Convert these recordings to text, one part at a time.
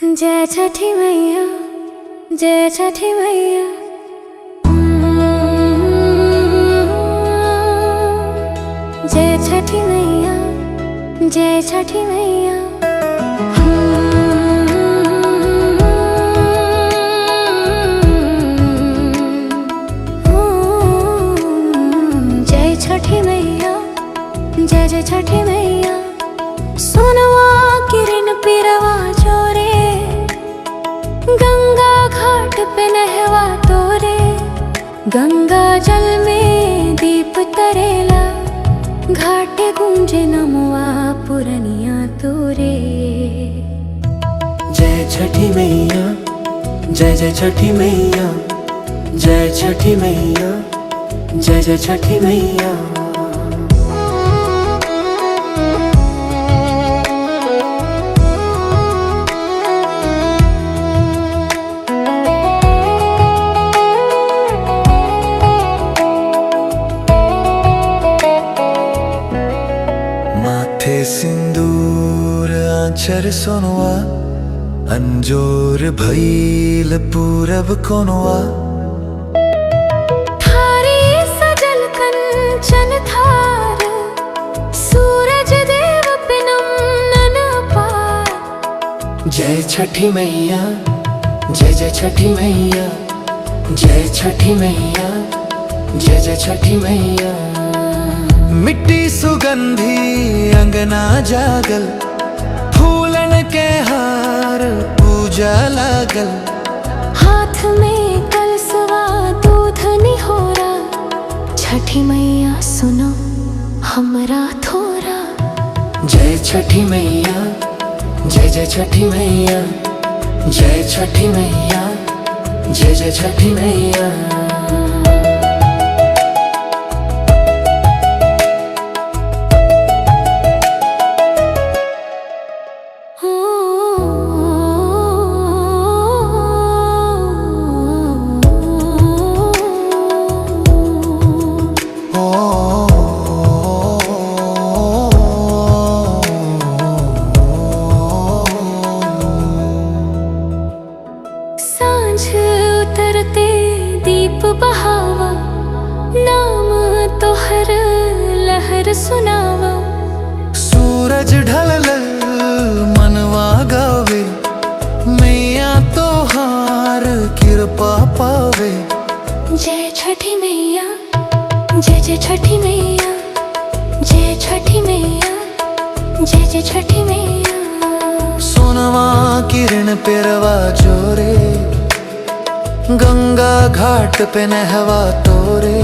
जय छठी मैया, जय छठी मैया। जय छठी मैया, जय छठी मैया। जय छठी मैया, जय जय छठी मैया। सोनवा किरण पिरवा जोरे, गंगा घाट पे नहवा तोरे। गंगा जल में दीप तरेला, घाटे गूंजे नमवा पुरनिया तोरे। जय छठी मैया, जय जय छठी मैया। जय छठी मैया, जय जय छठी मैया। माथे सिंदूर आंचर सोनवा, अंजोर भइल पूरब कोनवा। थारी सजल कंचन थार, सूरज देव पे नमन पार। जय छठी मैया, जय जय छठी मैया। जय छठी मैया, जय जय छठी मैया। मिट्टी सुगंधी अंगना जागल, फूलन के हार पूजा लागल। हाथ में कलसवा दूध निहोरा, छठी मैया सुनो हमरा थोरा। जय छठी मैया, जय जय छठी मैया। जय छठी मैया, जय जय छठी मैया। उतरते दीप बहावा, नाम तोहर लहर सुनावा। सूरज ढलल मनवा गावे, मैया तोहार कृपा पावे। जय छठी मैया, जय जय छठी मैया। जय छठी मैया, जय जय छठी मैया। सोनवा किरण पिरवा जोरे, गंगा घाट पे नहवा तोरे।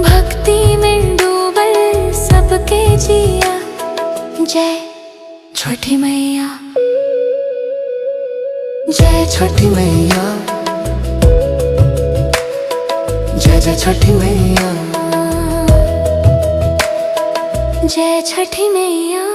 भक्ति में डूबल सबके जिया, जय छठी मैया, जय छठी मैया। जय जय छठी मैया। जय छठी मैया।